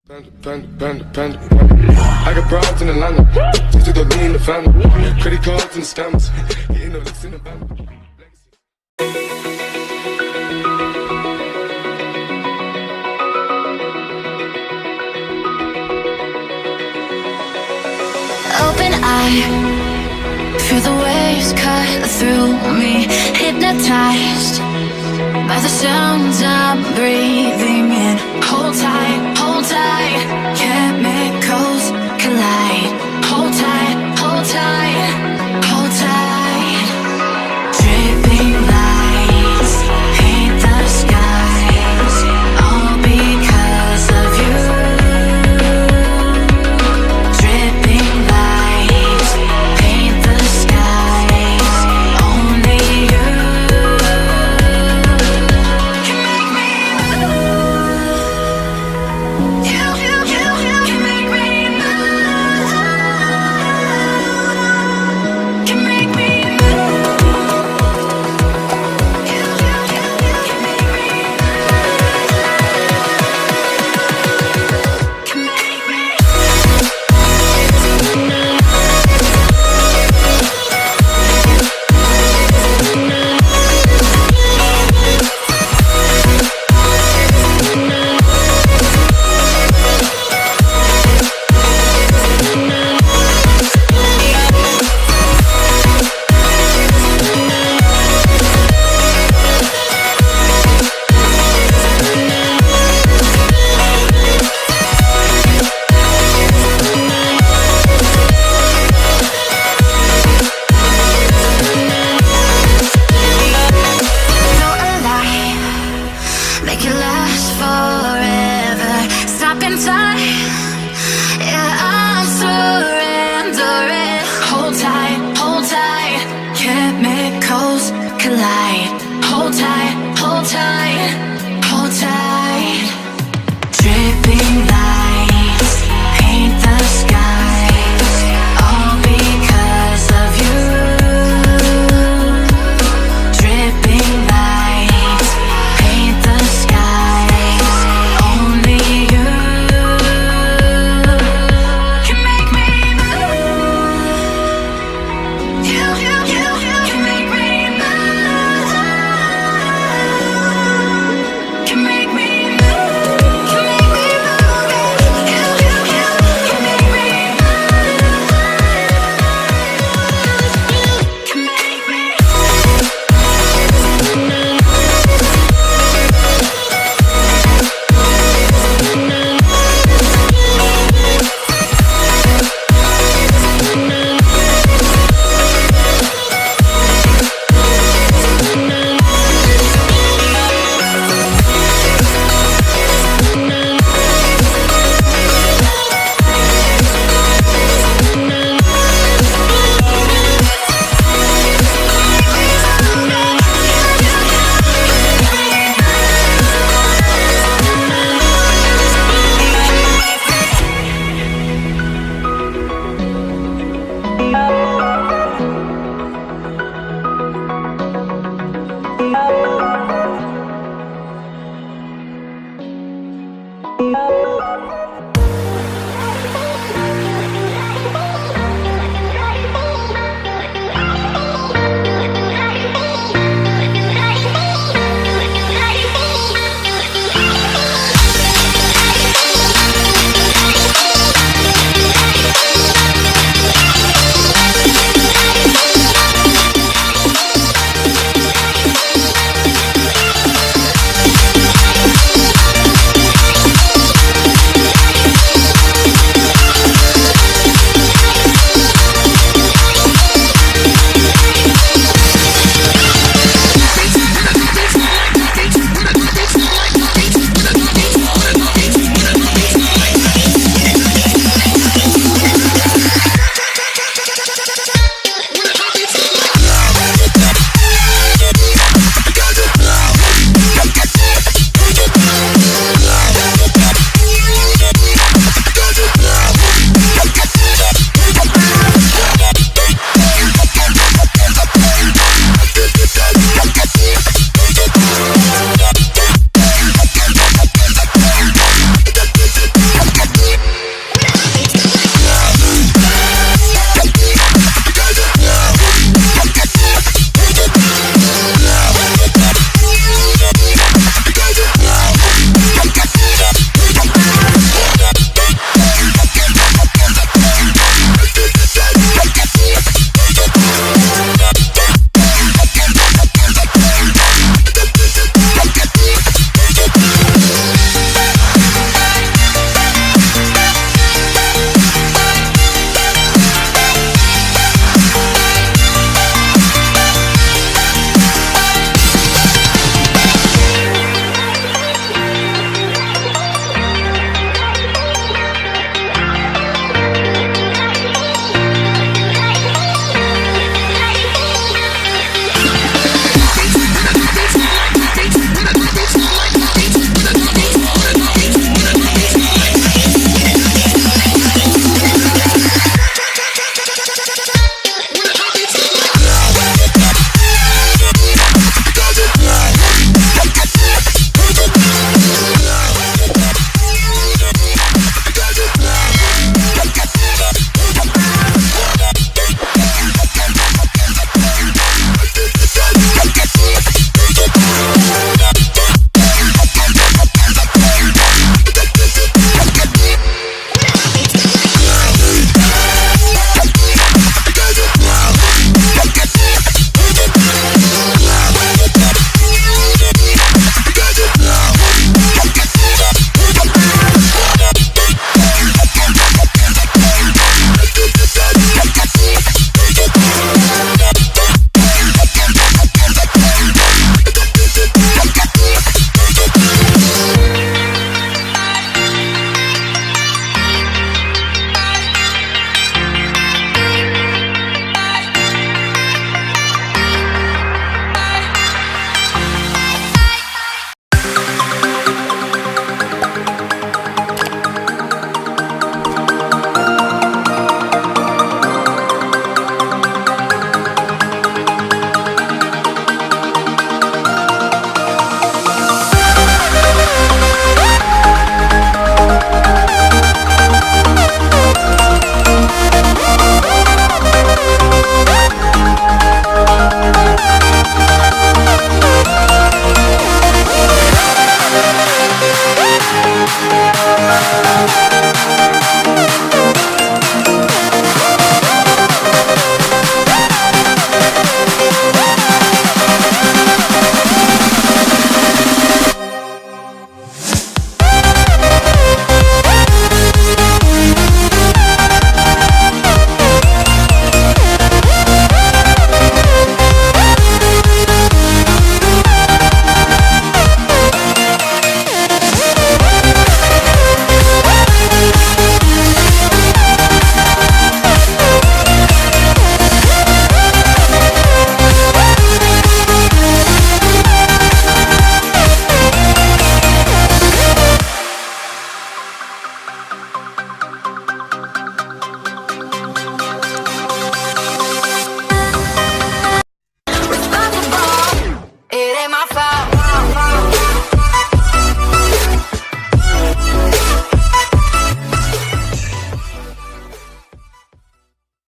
Panda. I got broads in Atlanta, just to go lean in the family. Credit cards and stamps, getting no licks in the band. Open eye, feel the waves cut through me. Hypnotized by the sounds I'm breathing in. Hold tight, hold tight. Chemicals collide. Hold tight, hold tight, hold tight. Dripping lights paint the skies, all because of you. Dripping lights paint the skies, only you can make me move. You can make me move. Can make me move. You can make me move. Can make me. You're alive, make it last forever. Stop in time, yeah, I'm surrendering. Hold tight, chemicals collide. Hold tight,